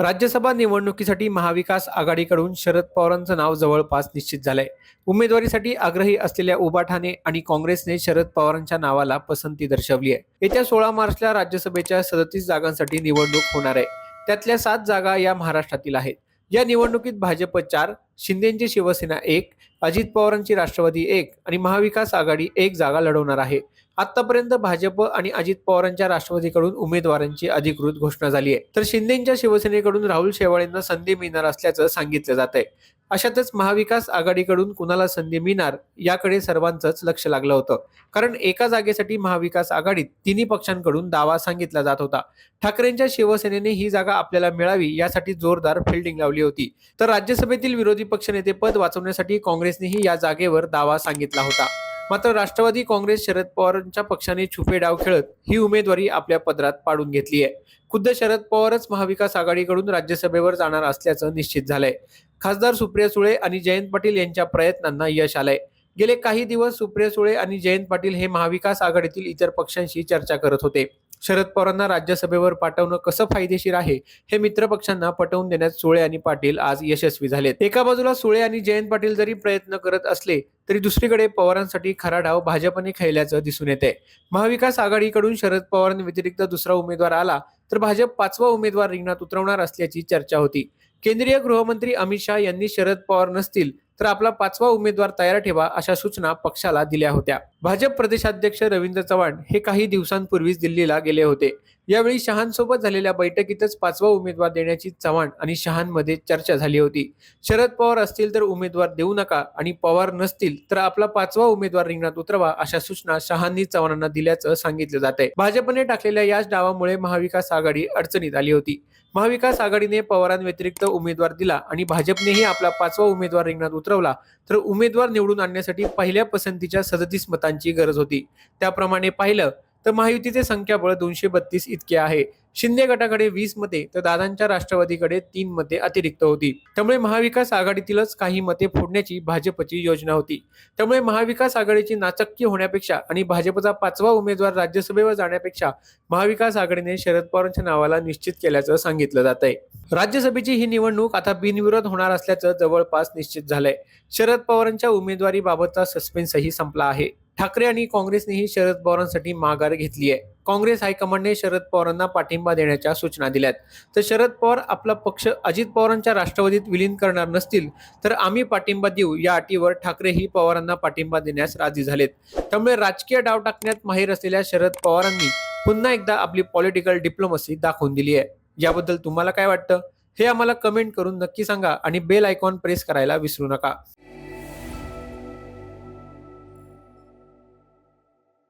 राज्यसभा निवडणुकीसाठी महाविकास आघाडीकडून शरद पवारांचं नाव जवळपास निश्चित झालंय। उमेदवारीसाठी आग्रही असलेल्या उभाठाणे आणि काँग्रेसने शरद पवारांच्या नावाला पसंती दर्शवली आहे। येत्या 16 मार्चला राज्यसभेच्या 37 जागांसाठी निवडणूक होणार आहे। त्यातल्या 7 जागा या महाराष्ट्रातील आहेत। या निवडणुकीत भाजप 4, शिंदेची शिवसेना 1, अजित पवारांची राष्ट्रवादी 1 आणि महाविकास आघाडी 1 जागा लढवणार आहे। आतापर्यंत भाजप आणि अजित पवारांच्या राष्ट्रवादीकडून उमेदवारांची अधिकृत घोषणा झाली आहे, तर शिंदेच्या शिवसेनेकडून राहुल शेवाळेंना संधी मिळणार असल्याचं सांगितलं जात आहे। अशातच महाविकास आघाडीकडून कुणाला संधी मिळणार याकडे सर्वांचंच लक्ष लागलं होतं, कारण एका जागेसाठी महाविकास आघाडीत तिन्ही पक्षांकडून दावा सांगितला जात होता। ठाकरेंच्या शिवसेनेने ही जागा आपल्याला मिळावी यासाठी जोरदार फिल्डिंग लावली होती, तर राज्यसभेतील विरोधी पक्षनेते पद वाचवण्यासाठी काँग्रेसनेही या जागेवर दावा सांगितला होता। मात्र राष्ट्रवादी काँग्रेस शरद पवारांच्या पक्षाने छुपे डाव खेळत ही उमेदवारी आपल्या पदरात पाडून घेतली आहे। खुद्द शरद पवारच महाविकास आघाडीकडून राज्यसभेवर जाणार असल्याचं निश्चित झालंय। खासदार सुप्रिया सुळे आणि जयंत पाटील यांच्या प्रयत्नांना यश आलंय। गेले काही दिवस सुप्रिया सुळे आणि जयंत पाटील हे महाविकास आघाडीतील इतर पक्षांशी चर्चा करत होते। शरद पवारांना राज्यसभेवर पाठवणं कसं फायदेशीर आहे हे मित्र पक्षांना पटवून देण्यात सुळे आणि पाटील आज यशस्वी झालेत। एका बाजूला सुळे आणि जयंत पाटील जरी प्रयत्न करत असले तरी दुसरीकडे पवारांसाठी खरा डाव भाजपने खेळल्याचं दिसून येते। महाविकास आघाडीकडून शरद पवारांव्यतिरिक्त दुसरा उमेदवार आला तर भाजप 5वा उमेदवार रिंगणात उतरवणार असल्याची चर्चा होती। केंद्रीय गृहमंत्री अमित शहा यांनी शरद पवार नसतील तर आपला 5वा उमेदवार तयार ठेवा अशा सूचना पक्षाला दिल्या होत्या। भाजप प्रदेशाध्यक्ष रवींद्र चव्हाण हे काही दिवसांपूर्वीच दिल्लीला गेले होते। यावेळी शहांसोबत झालेल्या बैठकीतच 5वा उमेदवार देण्याची चव्हाण आणि शहांमध्ये चर्चा झाली होती। शरद पवार असतील तर उमेदवार देऊ नका आणि पवार नसतील तर आपला 5वा उमेदवार रिंगणात उतरवा अशा सूचना शहांनी चव्हाणांना दिल्याचं सांगितलं जात आहे। भाजपने टाकलेल्या याच डावामुळे महाविकास आघाडी अडचणीत आली होती। महाविकास आघाडीने पवारांव्यतिरिक्त उमेदवार दिला आणि भाजपनेही आपला 5वा उमेदवार रिंगणात उतरवला तर उमेदवार निवडून आणण्यासाठी पहिल्या पसंतीच्या 37 मतांची गरज होती। त्याप्रमाणे पाहिलं तर महायुतीचे संख्याबळ 232 इतके आहे। शिंदे गटाकडे 20 मते तर दादांच्या राष्ट्रवादीकडे 3 मते अतिरिक्त होती। त्यामुळे महाविकास आघाडीतीलच काही मते फोडण्याची भाजपची योजना होती। त्यामुळे महाविकास आघाडीची नाचक्की होण्यापेक्षा आणि भाजपचा 5वा उमेदवार राज्यसभेवर जाण्यापेक्षा महाविकास आघाडीने शरद पवारांच्या नावाला निश्चित केल्याचं सांगितलं जात आहे। राज्यसभेची ही निवडणूक आता बिनविरोध होणार असल्याचं जवळपास निश्चित झालंय। शरद पवारांच्या उमेदवारीबाबतचा सस्पेन्सही संपला आहे। ठाकरे आणि काँग्रेसनेही शरद पवारांसाठी माघार घेतली आहे। काँग्रेस हायकमांडने शरद पवारांना पाठिंबा देण्याच्या सूचना दिल्यात, तर शरद पवार आपला पक्ष अजित पवारांच्या राष्ट्रवादीत विलीन करणार नसतील तर आम्ही पाठिंबा देऊ या अटीवर ठाकरेही पवारांना पाठिंबा देण्यास राजी झालेत। त्यामुळे राजकीय डाव टाकण्यात माहीर असलेल्या शरद पवारांनी पुन्हा एकदा आपली पॉलिटिकल डिप्लोमसी दाखवून दिली आहे। याबद्दल तुम्हाला काय वाटतं हे आम्हाला कमेंट करून नक्की सांगा आणि बेल आयकॉन प्रेस करायला विसरू नका।